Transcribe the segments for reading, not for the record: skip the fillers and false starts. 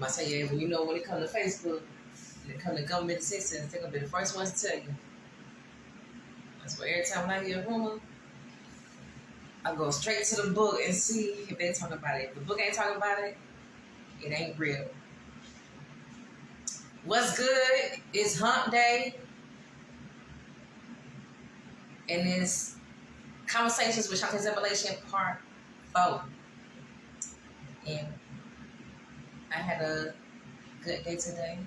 I say, yeah, well, you know, when it comes to Facebook, when it comes to government assistance, they're going to be the first ones to tell you. That's why every time when I hear a rumor, I go straight to the book and see if they talk about it. If the book ain't talking about it, it ain't real. What's good? It's Hump Day. And it's Conversations with Chocolate Revelation Part 4. And I had a good day today,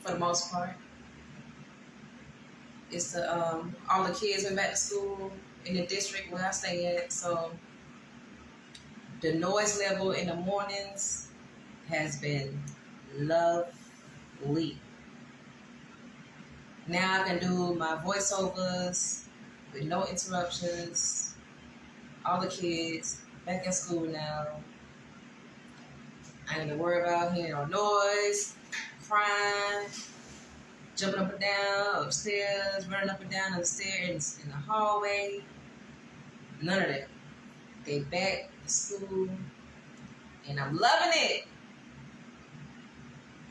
for the most part. It's the all the kids went back to school in the district where I stay at, so the noise level in the mornings has been lovely. Now I can do my voiceovers with no interruptions. All the kids back in school now. I ain't gonna worry about hearing no noise, crying, jumping up and down upstairs, running up and down the stairs in the hallway. None of that. They back to school, and I'm loving it.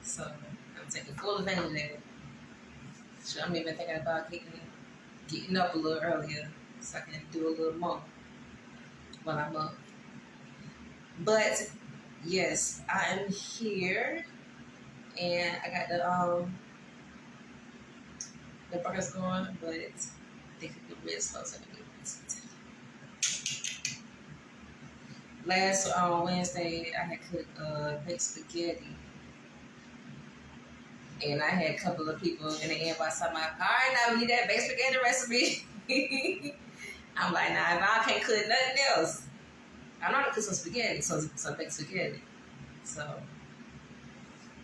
So I'm taking full advantage of that. So I'm even thinking about getting up a little earlier so I can do a little more while I'm up. But yes, I am here, and I got the burgers going, but they could be real slow, so I last Wednesday, I had cooked baked spaghetti. And I had a couple of people in the inbox talking about, all right, now we need that baked spaghetti recipe. I'm like, nah, if I can't cook nothing else, I know how to cook some spaghetti, some baked spaghetti. So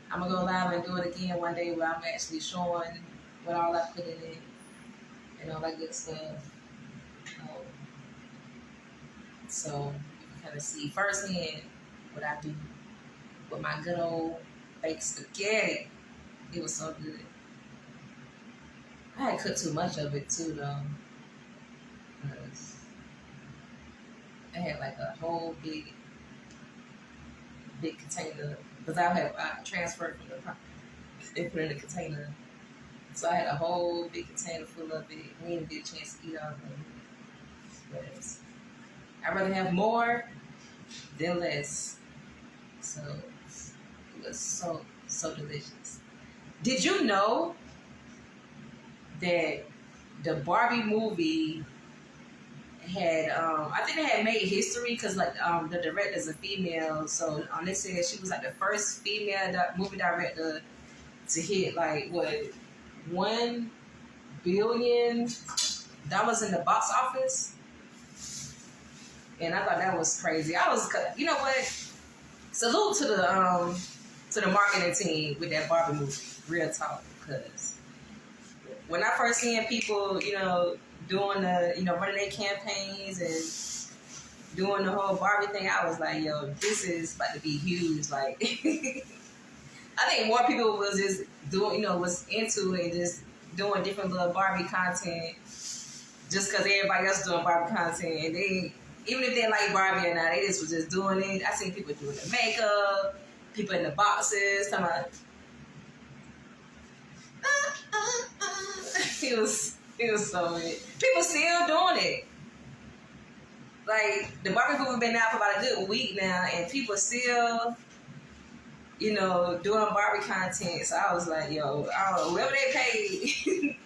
I'm going to go live and do it again one day where I'm actually showing what all I put in it and all that good stuff. So you can kind of see firsthand what I do with my good old baked spaghetti. It was so good. I had cooked too much of it too, though. I had like a whole big container because I transferred from the property and put it in a container. So I had a whole big container full of it. We didn't get a chance to eat all of it. But I'd rather have more than less. So it was so delicious. Did you know that the Barbie movie had, I think they had made history because like the director's a female, so they said she was like the first female movie director to hit like what, $1 billion in the box office, and I thought that was crazy. I was, you know what? Salute to the marketing team with that Barbie movie. Real talk, because when I first seen people, you know, doing the, you know, running their campaigns and doing the whole Barbie thing, I was like, yo, this is about to be huge. Like, I think more people was just doing, you know, was into it and just doing different little Barbie content just because everybody else doing Barbie content. And they, even if they like Barbie or not, they just was just doing it. I seen people doing the makeup, people in the boxes, talking about, it was so weird. People still doing it. Like, the Barbie movie been out for about a good week now, and people still, you know, doing Barbie content. So I was like, yo, I don't know, whoever they paid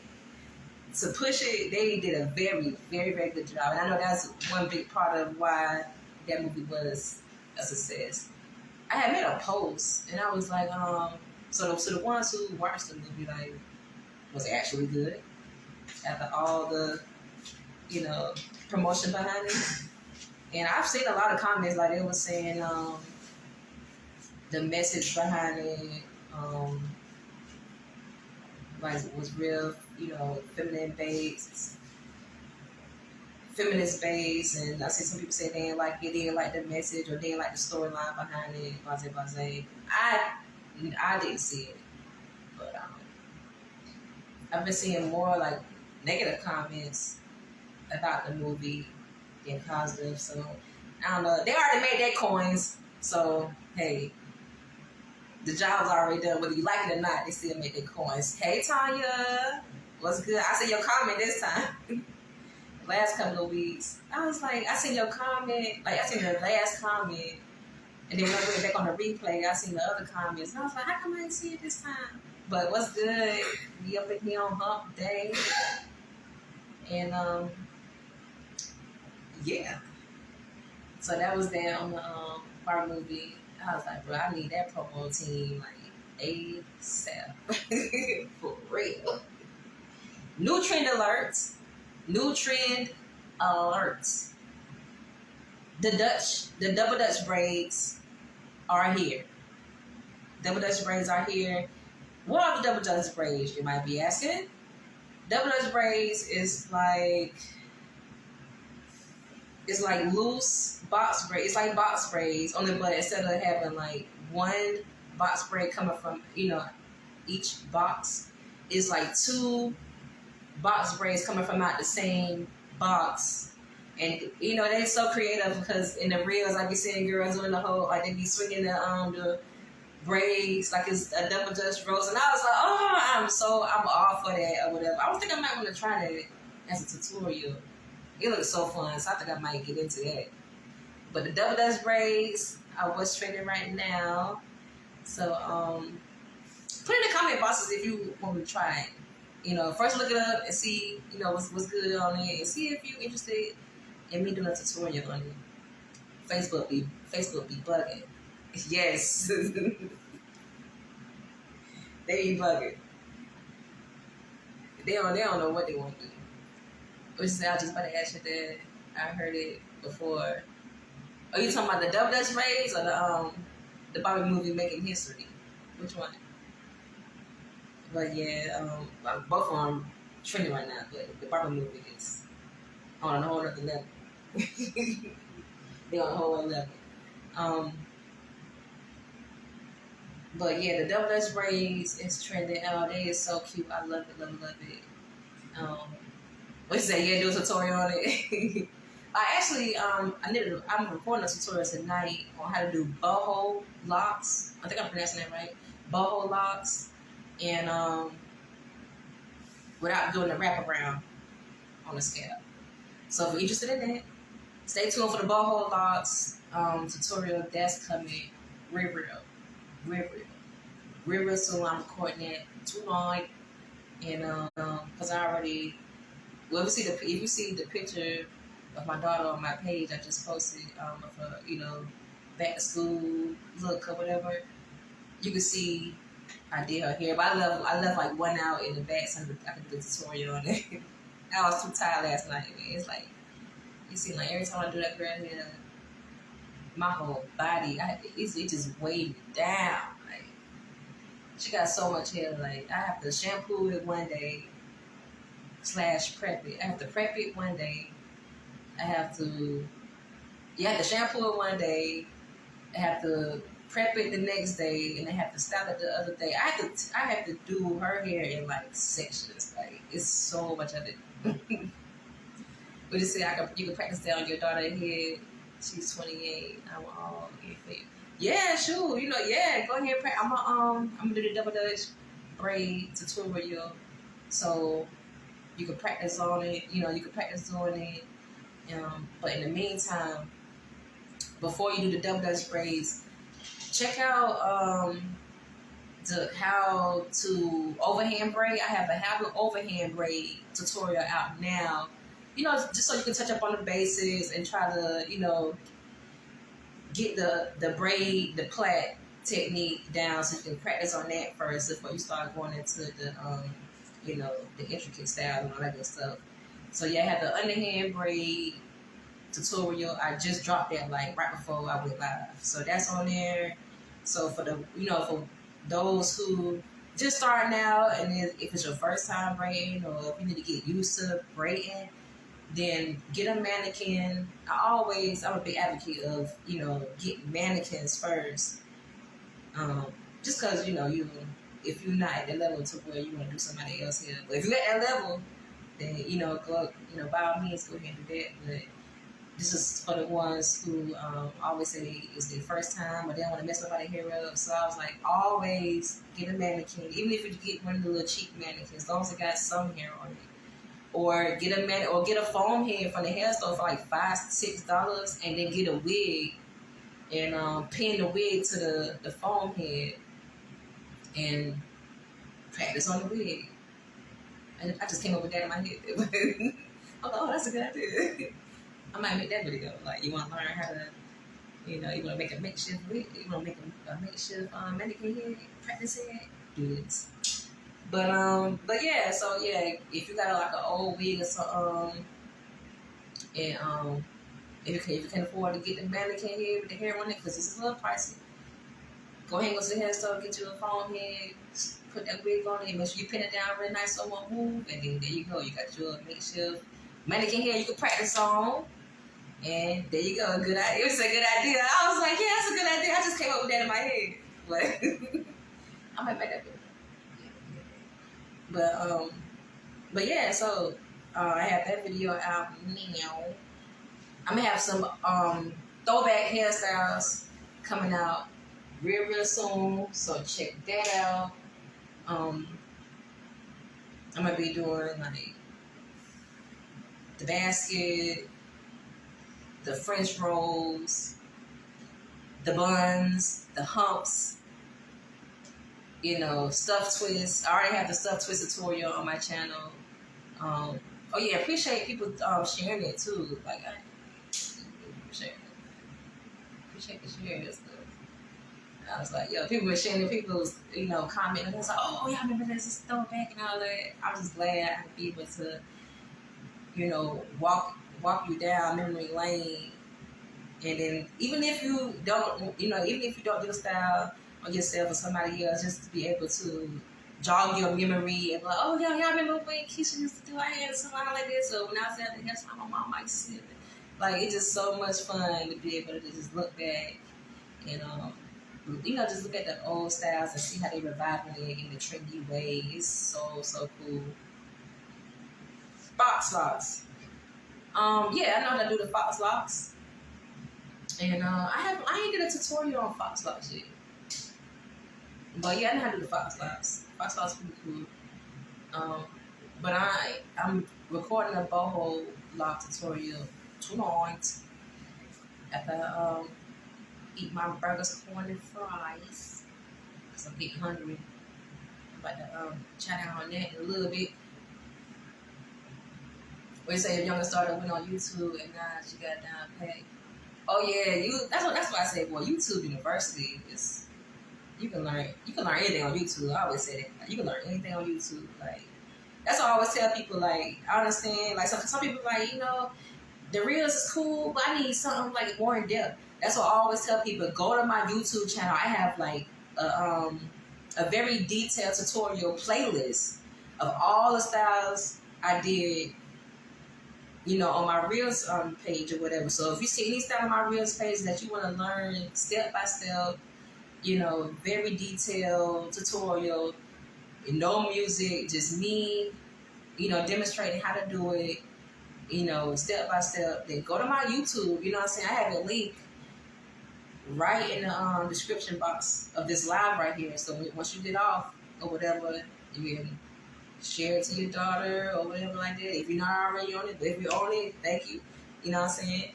to push it, they did a very, very, very good job. And I know that's one big part of why that movie was a success. I had made a post, and I was like, so the ones who watched the movie, like, was it actually good? After all the, you know, promotion behind it. And I've seen a lot of comments, like they were saying the message behind it, like was real, you know, feminist based, and I see some people say they didn't like it, they didn't like the message, or they didn't like the storyline behind it, base. I didn't see it, but I've been seeing more like negative comments about the movie than positive. So I don't know. They already made their coins, so hey, The job's already done. Whether you like it or not, they still make their coins. Hey, Tanya. What's good? I see your comment this time. Last couple of weeks. I was like, I seen your comment. Like, I seen the last comment. And then when I went back on the replay, I seen the other comments. And I was like, how come I didn't see it this time? But what's good? We up in here on Hump Day. And, yeah. So that was there on the our movie. I was like, bro, I need that promo team like ASAP. For real. New trend alerts. New trend alerts. The double Dutch braids are here. Double Dutch braids are here. What are the double Dutch braids, you might be asking? Double Dutch braids is like, it's like loose box braids. It's like box braids, only but instead of having like one box braid coming from, each box, it's like two box braids coming from out the same box. And they're so creative because in the reels I be seeing girls doing the whole, like they be swinging the braids like it's a double Dutch rose, and I was like, oh, I'm all for that or whatever. I don't think I might want to try that as a tutorial. It looks so fun, so I think I might get into that. But the double Dutch braids are what's trending right now. So put in the comment boxes if you want to try it. First look it up and see what's good on it, and see if you're interested in me doing a tutorial on it. Facebook be bugging. Yes. They be bugging. They don't know what they want to do. Which is, I was just about to ask you that. I heard it before. Are you talking about the double Dutch braids or the Barbie movie Making History? Which one? But yeah, both of them trending right now. But the Barbie movie is on a whole other level. They're on a whole other level. But yeah, the double Dutch braids is trending. Oh, they is so cute. I love it. What you say? Yeah, do a tutorial on it. I'm recording a tutorial tonight on how to do boho locks. I think I'm pronouncing that right. Boho locks, and without doing the wraparound on the scalp. So if you're interested in that, stay tuned for the boho locks tutorial that's coming real soon. I'm recording it tonight, and because I already. Well, if you see the picture of my daughter on my page, I just posted of her, back to school look or whatever. You can see I did her hair, but I left like one out in the back so I could do the tutorial on it. I was too tired last night. It's like, you see, like every time I do that girl hair, my whole body, it just weighed down. Like, she got so much hair. Like, I have to shampoo it one day. / prep it. I have to prep it one day. I have to shampoo it one day. I have to prep it the next day, and I have to style it the other day. I have to do her hair in like sections. Like, it's so much of it. But you see, you can practice that on your daughter's head. She's 28. I'm all in favor. Yeah, sure. Yeah. Go ahead. I'm gonna do the double Dutch braid tutorial. So. You can practice on it, you can practice doing it. But in the meantime, before you do the double Dutch braids, check out how to overhand braid. I have an overhand braid tutorial out now. Just so you can touch up on the basics and try to, get the braid, the plait technique down, so you can practice on that first before you start going into the the intricate styles and all that good stuff. So yeah, I have the underhand braid tutorial. I just dropped that like right before I went live. So that's on there. So for the for those who just starting out, and then if it's your first time braiding, or if you need to get used to braiding, then get a mannequin. I'm a big advocate of get mannequins first. Just because if you're not at the level to where you want to do somebody else here. But if you're at that level, then, go, by all means, go ahead and do that. But this is for the ones who always say it's their first time or they don't want to mess nobody hair up. So I was like, always get a mannequin, even if you get one of the little cheap mannequins, as long as it got some hair on it. Or get a foam head from the hair store for like $5-6, and then get a wig and pin the wig to the foam head and practice on the wig. And I just came up with that in my head. I'm like, oh, that's a good idea. I might make that video. Like, you want to learn how to, you want to make a makeshift wig, you want to make a makeshift mannequin head, practice it, do this. But yeah, so yeah, if you got like an old wig or something, and if you can afford to get the mannequin head with the hair on it, because it's a little pricey, go ahead and go to the hair store, get you a foam head, put that wig on it, make sure you pin it down really nice so it won't move, and then there you go, you got your makeshift mannequin hair you can practice on, and there you go, a good idea. It was a good idea. I was like, yeah, that's a good idea. I just came up with that in my head, but I might make that video. But yeah, so I have that video out now. I'm gonna have some throwback hairstyles coming out real soon, so check that out. I'm gonna be doing like the basket, the French rolls, the buns, the humps, stuff twists. I already have the stuff twist tutorial on my channel. Oh yeah, appreciate people sharing it too. Like, I appreciate the sharing and stuff. I was like, yo, people were sharing it, people was, commenting. I was like, oh yeah, I remember this throwback and all that. I was just glad I could be able to, walk you down memory lane. And then even if you don't, do the style on yourself or somebody else, just to be able to jog your memory and be like, oh yeah, y'all remember when Keisha used to do our hair something like this, or when I was at the hairstyle, my mom might see it. Like, it's just so much fun to be able to just look back and just look at the old styles and see how they reviving it in the trendy way. It's so cool. Fox locks. Yeah, I know how to do the fox locks. And I ain't did a tutorial on fox locks yet. But yeah, I know how to do the fox locks. Fox locks pretty cool. But I'm recording a boho lock tutorial tonight after I eat my burgers, corn, and fries. Because I'm getting hungry. I'm about to chat out on that in a little bit. Where you say your youngest daughter went on YouTube and now she got down paid. Oh yeah, that's what I say. Boy, YouTube University is you can learn anything on YouTube. I always say that, like, you can learn anything on YouTube. Like, that's what I always tell people. Like, I understand. Like, some people like, the reels is cool, but I need something like more in depth. That's what I always tell people. Go to my YouTube channel. I have like a very detailed tutorial playlist of all the styles I did, on my Reels page or whatever. So if you see any style on my Reels page that you want to learn step by step, very detailed tutorial, no music, just me, demonstrating how to do it, step by step, then go to my YouTube. You know what I'm saying? I have a link right in the description box of this live right here. So once you get off or whatever, you can share it to your daughter or whatever like that. If you're not already on it, but if you're on it, thank you. You know what I'm saying?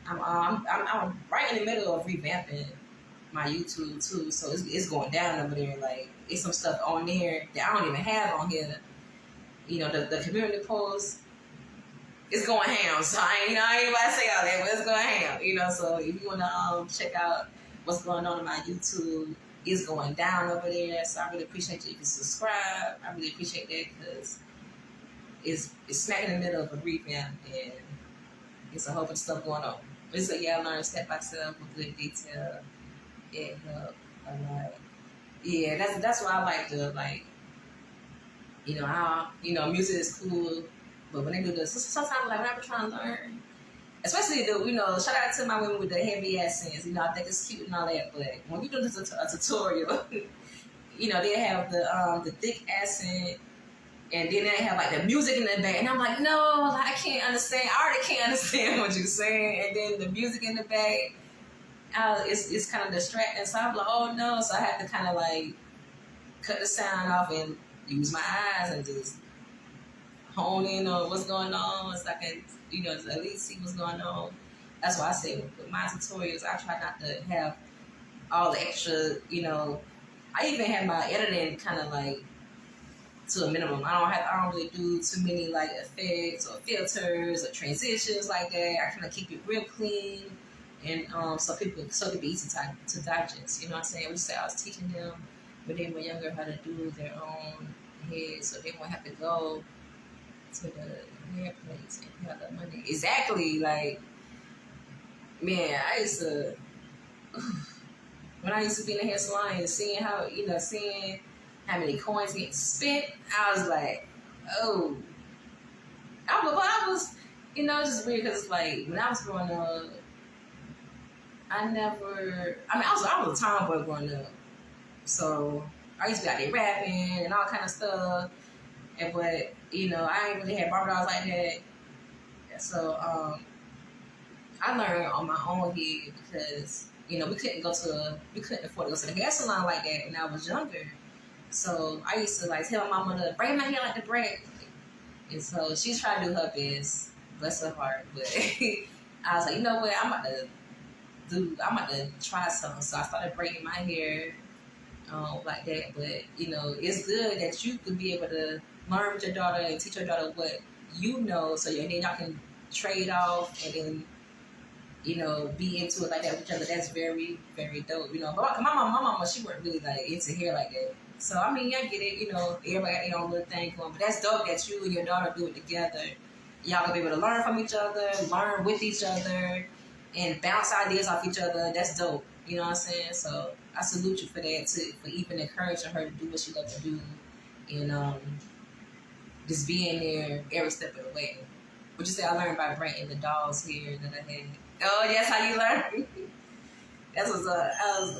I'm right in the middle of revamping my YouTube too, so it's going down over there. Like, it's some stuff on there that I don't even have on here. The community post is going ham. So I ain't about to say all that, but it's going ham. So if you wanna check out what's going on in my YouTube, it's going down over there. So I really appreciate you if you subscribe. I really appreciate that because it's smack in the middle of a revamp and it's a whole bunch of stuff going on. It's like, yeah, I learned step by step with good detail. It helped a lot. Yeah, that's why I like to how music is cool, but when they do this, sometimes like when I'm trying to learn, especially shout out to my women with the heavy accents. I think it's cute and all that, but when you do a tutorial, they have the thick accent And then they have like the music in the back, and I'm like, no, I can't understand. I already can't understand what you're saying. And then the music in the back, it's kind of distracting. So I'm like, oh no. So I have to kind of like cut the sound off and use my eyes and just hone in on what's going on so I can, at least see what's going on. That's why I say with my tutorials, I try not to have all the extra, I even have my editing kind of like to a minimum. I don't really do too many like effects or filters or transitions like that. I kind of keep it real clean and so it can be easy to digest. You know what I'm saying? We say I was teaching them when they were younger how to do their own head, so they won't have to go to the hair place and have the money. Exactly, like, man, I used to when I used to be in the hair salon and seeing how many coins get spent, I was like, oh. I was, it's just weird because it's like when I was growing up, I was a tomboy growing up. So I used to be out there rapping and all kind of stuff. But, I ain't really had barber dolls like that. So I learned on my own head because, we couldn't afford to go to the hair salon like that when I was younger. So I used to like tell my mama to braid my hair like the braid. And so she's trying to do her best, bless her heart. But I was like, you know what, I'm about to try something. So I started braiding my hair like that. But, it's good that you could be able to learn with your daughter and teach your daughter what you know, so then y'all can trade off and then, be into it like that with each other. That's very, very dope. But my mama, she wasn't really like into hair like that. So I get it. Everybody got their own little thing going. But that's dope that you and your daughter do it together. Y'all gonna be able to learn from each other, learn with each other, and bounce ideas off each other. That's dope. You know what I'm saying? So I salute you for that too, for even encouraging her to do what she loves to do, and just being there every step of the way. But you say I learned by braiding the dolls here that I had. Oh, that's how you learn. That's what's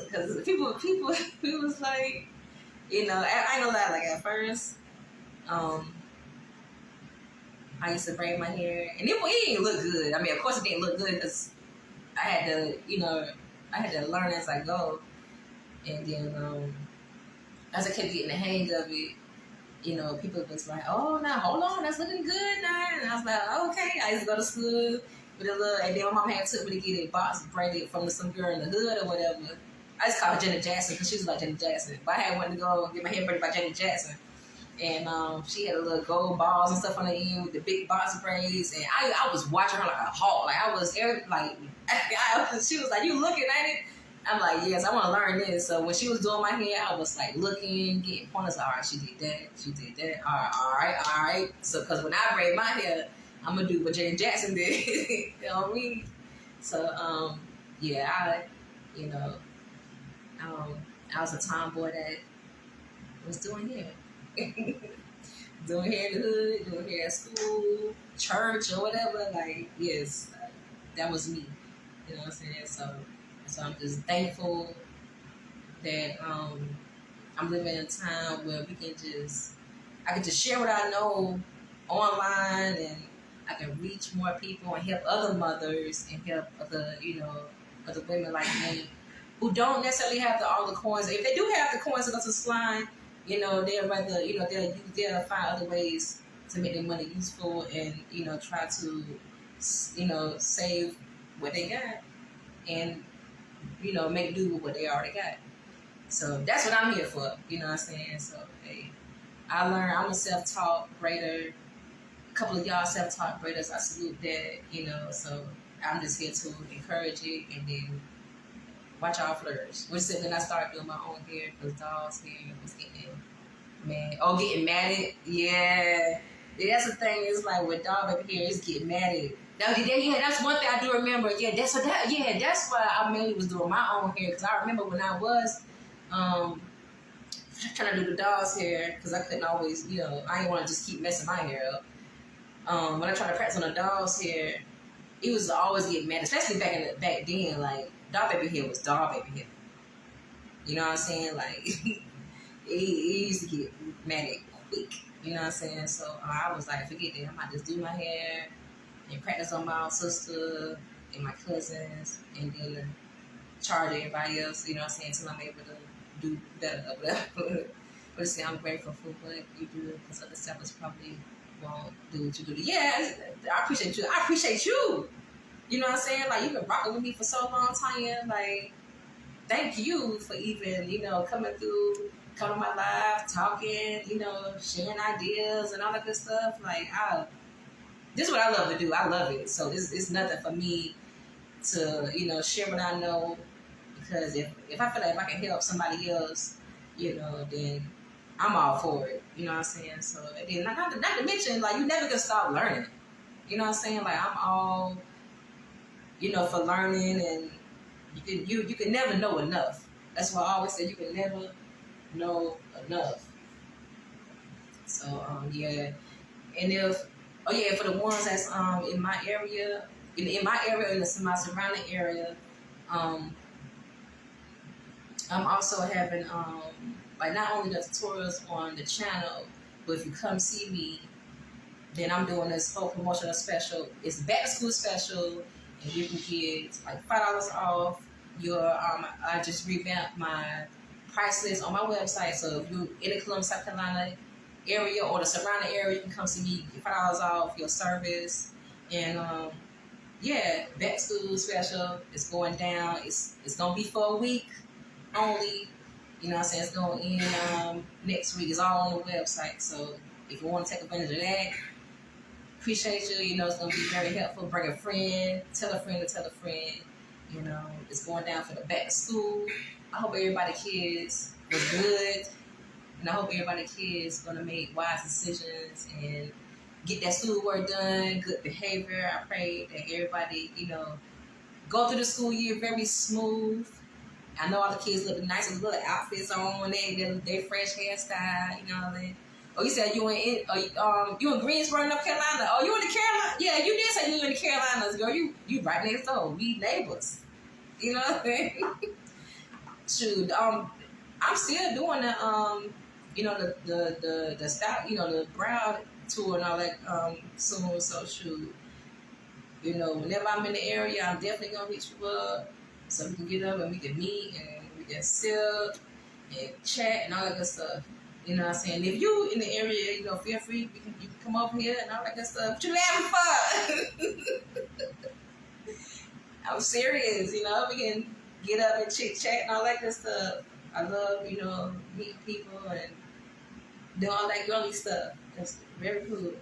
because people was like, I ain't gonna lie. Like at first, I used to braid my hair, and it didn't look good. I mean, of course, it didn't look good because I had to learn as I go, and then as I kept getting the hang of it, people was like, "Oh, now hold on, that's looking good now." And I was like, "Okay." I used to go to school with a little, and then my mom had took me to get a box braided from some girl in the hood or whatever. I just called her Janet Jackson because she was like Janet Jackson. But I had wanted to go get my hair braided by Janet Jackson. And she had a little gold balls and stuff on the end with the big box braids. And I was watching her like a hawk. She was like, "You looking at it?" I'm like, "Yes, I want to learn this." So when she was doing my hair, I was like looking, getting pointers. All right, she did that. All right. So because when I braid my hair, I'm going to do what Janet Jackson did. You know what I mean? So, I was a tomboy that was doing hair. Doing hair in the hood, doing hair at school, church, or whatever. Like, yes, that was me. You know what I'm saying? So I'm just thankful that I'm living in a time where I can just share what I know online, and I can reach more people and help other mothers and help other women like me who don't necessarily have all the coins. If they do have the coins to go to the salon, they'll rather, they'll find other ways to make their money useful and, try to, save what they got and, make do with what they already got. So that's what I'm here for, you know what I'm saying? So, hey, I'm a self-taught braider. A couple of y'all self-taught braiders, I salute that, so I'm just here to encourage it and then watch y'all flourish. Which is when I started doing my own hair, because dolls' hair was getting mad. Oh, getting matted? Yeah. That's the thing, it's like with doll baby hair, it's getting matted. Yeah, that's one thing I do remember. Yeah, that's why I mainly was doing my own hair, because I remember when I was trying to do the doll's hair, because I couldn't always, I didn't want to just keep messing my hair up. When I tried to practice on the doll's hair, it was always getting mad, especially back then. Like, doll baby hair was doll baby hair. You know what I'm saying? Like, it used to get mad quick. You know what I'm saying? So I was like, forget that. I might just do my hair and practice on my sister and my cousins, and then charge everybody else. You know what I'm saying? Until I'm able to do better or whatever. But see, I'm grateful for what you do, because other steppers probably won't do what you do. Yeah, I appreciate you. I appreciate you. You know what I'm saying? Like, you've been rocking with me for so long, Tanya. Like, thank you for even, coming through, coming to my live, talking, sharing ideas and all that good stuff. Like, this is what I love to do. I love it. So it's nothing for me to, share what I know, because if I feel like if I can help somebody else, then I'm all for it. You know what I'm saying? So, and then not to mention, like, you never can stop learning. You know what I'm saying? Like, I'm all, for learning, and you can never know enough. That's why I always say you can never know enough. So, yeah. And for the ones that's in my area, in my area, in the my surrounding area, I'm also having like, not only the tutorials on the channel, but if you come see me, then I'm doing this whole promotional special. It's back to school special, and you can get like $5 off your. I just revamped my price list on my website, so if you're in the Columbus, South Carolina area or the surrounding area, you can come see me. Get $5 off your service, and yeah, back to school special is going down. It's gonna be for a week only. You know what I'm saying? It's going in next week. It's all on the website. So if you want to take advantage of that, appreciate you. It's going to be very helpful. Bring a friend, tell a friend to tell a friend. It's going down for the back to school. I hope everybody kids was good. And I hope everybody kids going to make wise decisions and get that schoolwork done, good behavior. I pray that everybody, go through the school year very smooth. I know all the kids look nice with little outfits on, they fresh hairstyle, you know what I mean? Oh, you said you in Greensboro, North Carolina. Oh, you in the Carolina? Yeah, you did say you in the Carolinas, girl. You right next door. We neighbors. You know what I mean? Shoot, I'm still doing the style, the brow tour and all that soon. So shoot, whenever I'm in the area, I'm definitely gonna hit you up, so we can get up and we can meet and we can sit and chat and all that good stuff. You know what I'm saying? If you in the area, feel free, you can come over here and all that good stuff. What you laughing for? I'm serious, we can get up and chit chat and all that good stuff. I love, meeting people and doing all that girly stuff. That's very cool.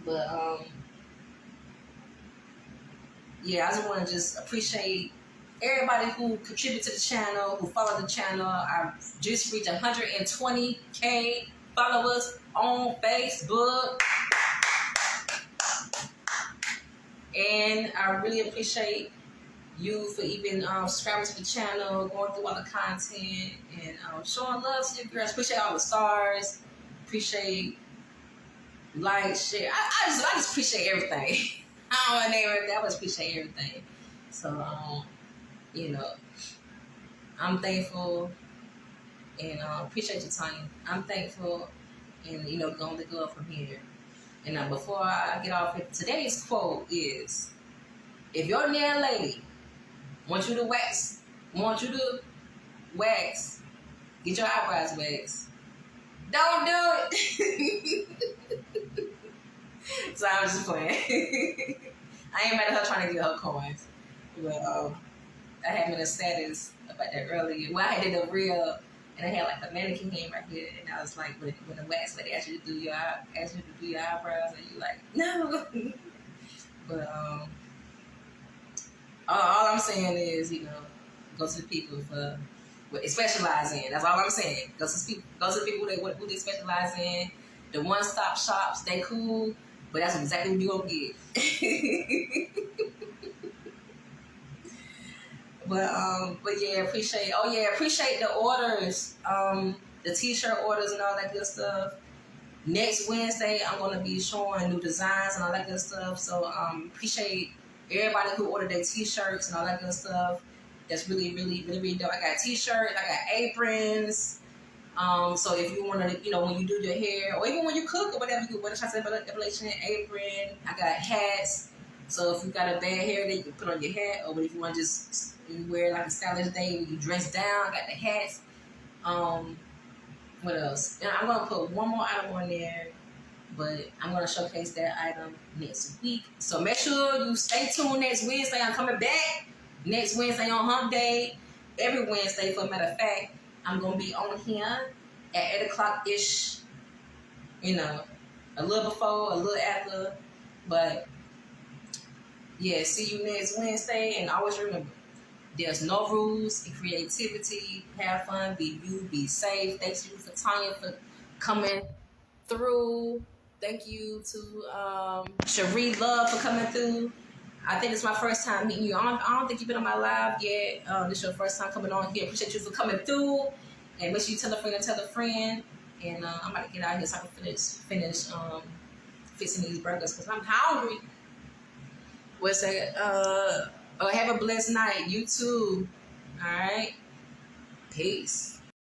But yeah, I just want to just appreciate everybody who contribute to the channel, who follow the channel. I've just reached 120K followers on Facebook. And I really appreciate you for even subscribing to the channel, going through all the content, and showing love to your girls. Appreciate all the stars. Appreciate share. I just appreciate everything. I don't want to name everything. I just appreciate everything. So, I'm thankful and appreciate your time. I'm thankful and, going to go up from here. And before I get off here, today's quote is, if your nail lady wants you to wax, get your eyebrows waxed, don't do it. So I was just playing. I ain't mad at her trying to get her coins. But I had been a status about that earlier. Well, I did a reel, and I had like a mannequin hand right here, and I was like, when the wax lady asked you to do your eyebrows, and you like, no. But all I'm saying is, go to the people for what they specialize in. That's all I'm saying. Go to the people who they specialize in. The one-stop shops, they cool, but that's exactly what you gonna get. But yeah, appreciate the orders, the t-shirt orders and all that good stuff. Next Wednesday, I'm gonna be showing new designs and all that good stuff. So appreciate everybody who ordered their t-shirts and all that good stuff. That's really, really, really, really dope. I got t-shirts, I got aprons. So if you want to, when you do your hair, or even when you cook or whatever, you can wear the appellation apron. I got hats. So if you got a bad hair day, you can put on your hat. Or if you want to just wear like a stylish day when you dress down, I got the hats. What else? And I'm gonna put one more item on there, but I'm gonna showcase that item next week. So make sure you stay tuned next Wednesday. I'm coming back next Wednesday on Hump Day. Every Wednesday, for a matter of fact, I'm gonna be on here at 8 o'clock ish. A little before, a little after, but yeah. See you next Wednesday, and always remember, there's no rules in creativity. Have fun, be you, be safe. Thanks you for Tanya for coming through. Thank you to Cherie Love for coming through. I think it's my first time meeting you. I don't think you've been on my live yet. This is your first time coming on here. Appreciate you for coming through. And make sure you tell a friend and tell a friend. And I'm about to get out of here so I can finish fixing these burgers because I'm hungry. What's that? Have a blessed night. You too. All right. Peace.